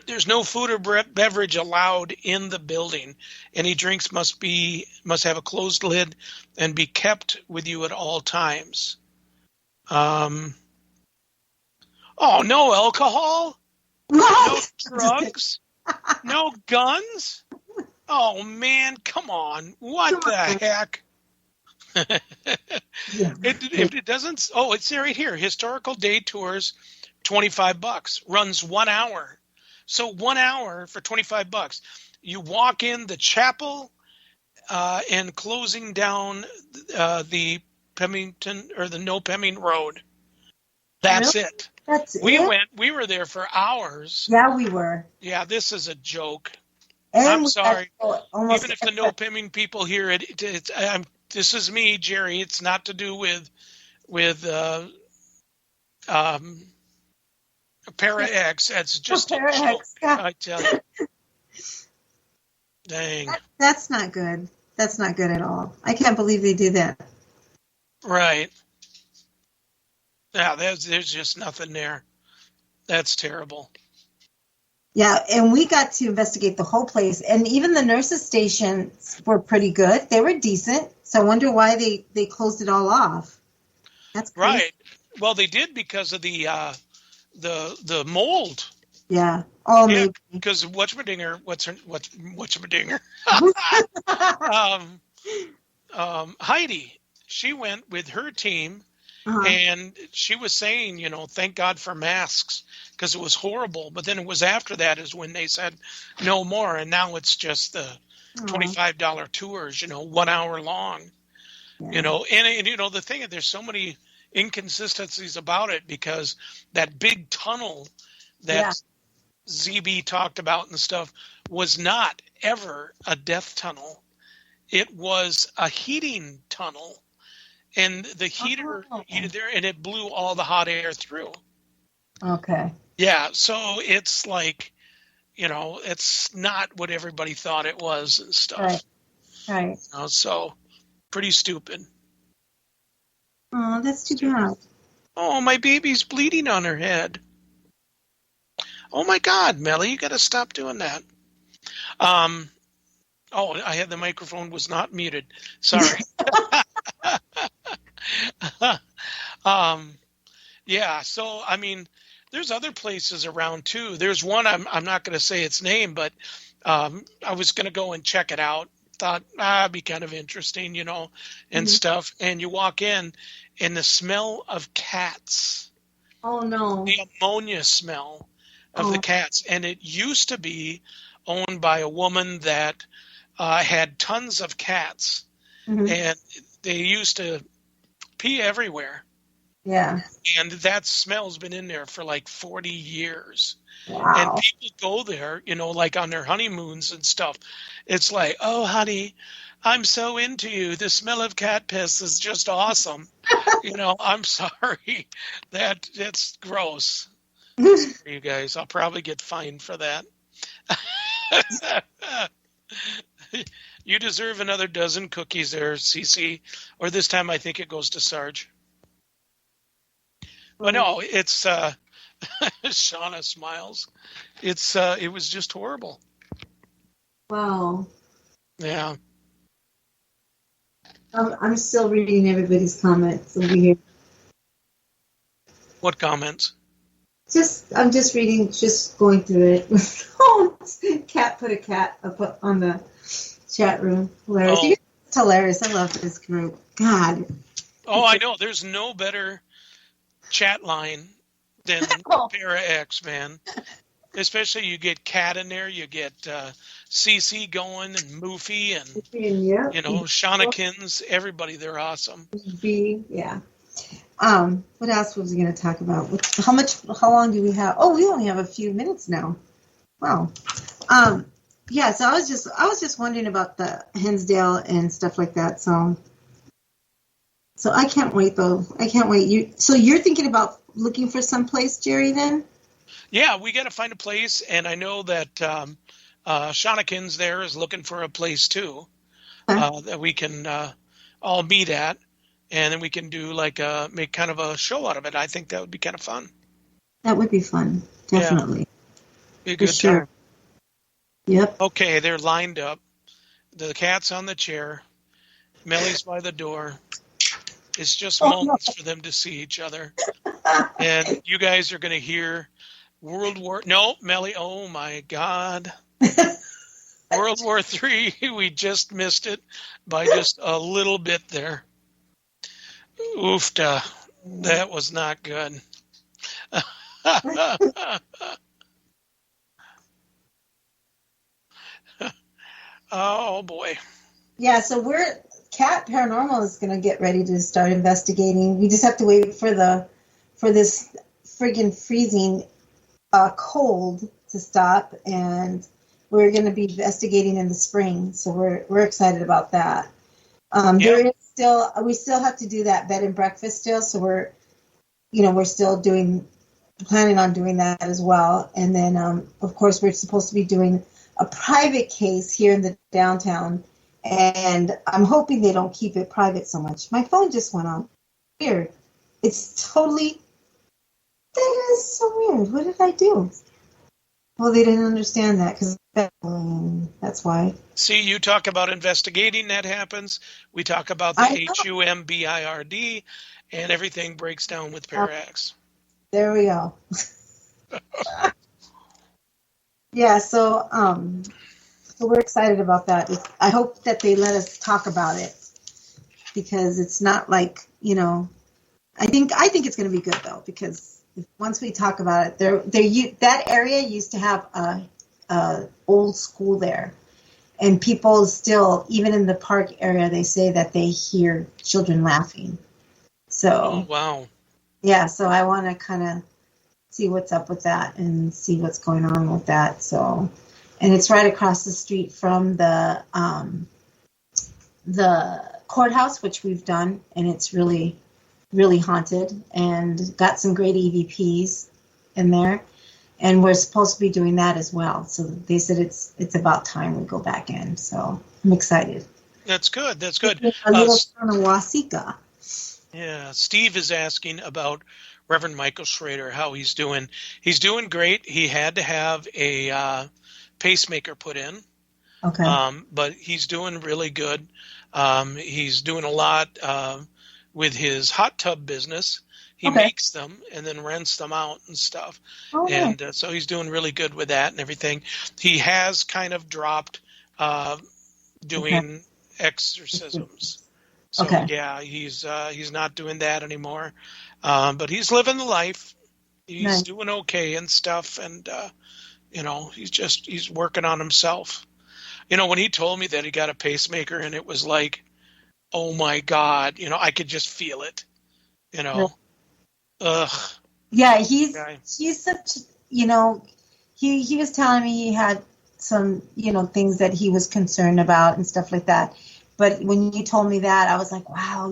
Speaker 4: There's no food or beverage allowed in the building. Any drinks must have a closed lid and be kept with you at all times. No alcohol? No drugs? No guns? Oh, man, come on. What the heck? If it doesn't... Oh, it's right here. Historical day tours, $25. Runs 1 hour. So 1 hour for $25. You walk in the chapel, and closing down the Pemington or the No Pemming Road. That's
Speaker 3: Really?
Speaker 4: it.
Speaker 3: That's
Speaker 4: We
Speaker 3: it?
Speaker 4: went. We were there for hours.
Speaker 3: Yeah, we were.
Speaker 4: Yeah, this is a joke.
Speaker 3: And
Speaker 4: I'm
Speaker 3: we
Speaker 4: sorry.
Speaker 3: got almost
Speaker 4: Even if the No Pemming people hear it, this is me, Jerry. It's not to do with Para X. That's just a joke. I tell you. Dang.
Speaker 3: That's not good. That's not good at all. I can't believe they did that.
Speaker 4: Right. Yeah, there's just nothing there. That's terrible.
Speaker 3: Yeah, and we got to investigate the whole place, and even the nurses' stations were pretty good. They were decent, so I wonder why they closed it all off. That's crazy.
Speaker 4: Right. Well, they did because of the mold.
Speaker 3: Yeah. Oh,
Speaker 4: yeah,
Speaker 3: maybe.
Speaker 4: Because whatchamadinger? Heidi, she went with her team. Uh-huh. And she was saying, thank God for masks because it was horrible. But then it was after that is when they said no more. And now it's just the $25 tours, 1 hour long,
Speaker 3: yeah.
Speaker 4: And the thing is there's so many inconsistencies about it because that big tunnel that ZB talked about and stuff was not ever a death tunnel. It was a heating tunnel. And the heater heated there, and it blew all the hot air through.
Speaker 3: Okay.
Speaker 4: Yeah, so it's like, it's not what everybody thought it was and stuff.
Speaker 3: Right.
Speaker 4: So, pretty stupid.
Speaker 3: Oh, that's too bad.
Speaker 4: Oh, my baby's bleeding on her head. Oh, my God, Melly, you got to stop doing that. I had the microphone was not muted. Sorry. So there's other places around too. There's one I'm not going to say its name, but I was going to go and check it out. Thought it'd be kind of interesting, and stuff. And you walk in, and the smell of cats.
Speaker 3: Oh no!
Speaker 4: The ammonia smell of the cats, and it used to be owned by a woman that had tons of cats, and they used to pee everywhere.
Speaker 3: Yeah.
Speaker 4: And that smell's been in there for like 40 years.
Speaker 3: Wow.
Speaker 4: And people go there, like on their honeymoons and stuff. It's like, oh, honey, I'm so into you. The smell of cat piss is just awesome. I'm sorry. That's gross. You guys, I'll probably get fined for that. You deserve another dozen cookies there, Cece. Or this time I think it goes to Sarge. But no, it's Shauna smiles. It was just horrible.
Speaker 3: Wow.
Speaker 4: Yeah.
Speaker 3: I'm still reading everybody's comments over here.
Speaker 4: What comments?
Speaker 3: I'm just reading, just going through it. Oh, Cat put a cat up on the chat room. Hilarious.
Speaker 4: Oh.
Speaker 3: It's hilarious. I love this group. God.
Speaker 4: Oh, I know. There's no better chat line than Para X, man. Especially you get Cat in there, you get CC going and Moofy and Shaunakins, everybody. They're awesome.
Speaker 3: Yeah. What else was we going to talk about? How long do we have? Oh, we only have a few minutes now. Wow. Yeah, so I was just wondering about the Hensdale and stuff like that. So I can't wait though. I can't wait. So you're thinking about looking for some place, Jerry, then?
Speaker 4: Yeah, we got to find a place, and I know that Shaunakins there is looking for a place too that we can all meet at, and then we can do make kind of a show out of it. I think that would be kind of fun.
Speaker 3: That would be fun, definitely.
Speaker 4: Yeah. Be a good time.
Speaker 3: Yep.
Speaker 4: Okay, they're lined up. The cat's on the chair. Mellie's by the door. It's just moments for them to see each other. And you guys are going to hear No, Mellie, oh my God. World War III, we just missed it by just a little bit there. Oofta. That was not good. Oh, boy.
Speaker 3: Yeah, so Cat Paranormal is going to get ready to start investigating. We just have to wait for this friggin' freezing cold to stop, and we're going to be investigating in the spring. So we're excited about that. There is we still have to do that bed and breakfast still. So we're still planning on doing that as well. And then of course we're supposed to be doing a private case here in the downtown. And I'm hoping they don't keep it private so much. My phone just went off. Weird. It's totally... That is so weird. What did I do? Well, they didn't understand that because that's why.
Speaker 4: See, you talk about investigating, that happens. We talk about the HUMBIRD, and everything breaks down with Parax.
Speaker 3: There we go. Yeah, so we're excited about that. I hope that they let us talk about it because it's not like, I think it's going to be good though, because once we talk about it, that area used to have a old school there, and people still, even in the park area, they say that they hear children laughing. So,
Speaker 4: wow.
Speaker 3: Yeah, so I want to kind of see what's up with that and see what's going on with that. So, and it's right across the street from the courthouse, which we've done, and it's really, really haunted and got some great EVPs in there. And we're supposed to be doing that as well. So they said it's about time we go back in. So I'm excited.
Speaker 4: That's good. That's good.
Speaker 3: A little town of Wasika.
Speaker 4: Yeah, Steve is asking about Reverend Michael Schrader, how he's doing. He's doing great. He had to have a pacemaker put in.
Speaker 3: Okay.
Speaker 4: But he's doing really good. He's doing a lot with his hot tub business. He makes them and then rents them out and stuff.
Speaker 3: Oh,
Speaker 4: and so he's doing really good with that and everything. He has kind of dropped doing exorcisms. So yeah, he's not doing that anymore. But he's living the life. He's doing okay and stuff, and he's working on himself. When he told me that he got a pacemaker, and it was like, oh my God, I could just feel it. Ugh.
Speaker 3: Yeah, he's such, he was telling me he had some, things that he was concerned about and stuff like that. But when you told me that, I was like, wow,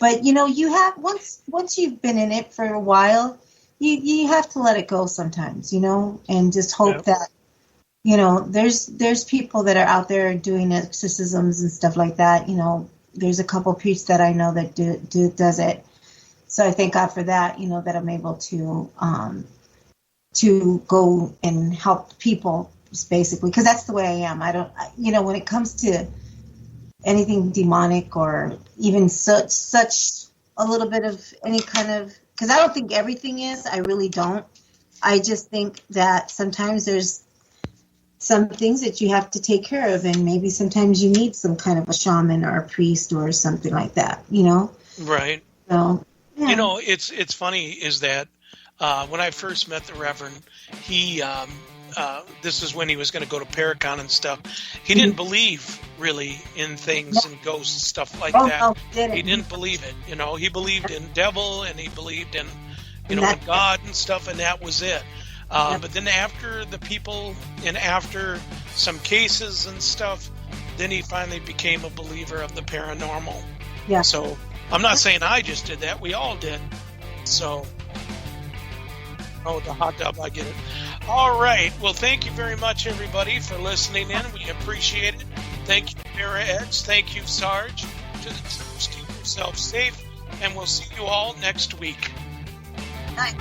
Speaker 3: but you have, once you've been in it for a while, you have to let it go sometimes, and just hope that, there's people that are out there doing exorcisms and stuff like that. There's a couple priests that I know that does it. So I thank God for that, that I'm able to go and help people, basically, because that's the way I am. I don't, when it comes to anything demonic or even such a little bit of any kind of, because I don't think everything is, I really don't. I just think that sometimes there's some things that you have to take care of, and maybe sometimes you need some kind of a shaman or a priest or something like that,
Speaker 4: Right.
Speaker 3: So, yeah.
Speaker 4: It's funny is that when I first met the Reverend, he this is when he was going to go to Paracon and stuff. He didn't believe really in things and ghosts and stuff like that. He didn't believe it. He believed in devil and he believed in, in God and stuff, and that was it. But then after the people and after some cases and stuff, then he finally became a believer of the paranormal.
Speaker 3: Yeah.
Speaker 4: So I'm not saying I just did that. We all did. So, the hot tub, I get it. All right. Well, thank you very much, everybody, for listening in. We appreciate it. Thank you, Mara X. Thank you, Sarge. To the teams, keep yourself safe, and we'll see you all next week.
Speaker 3: Night.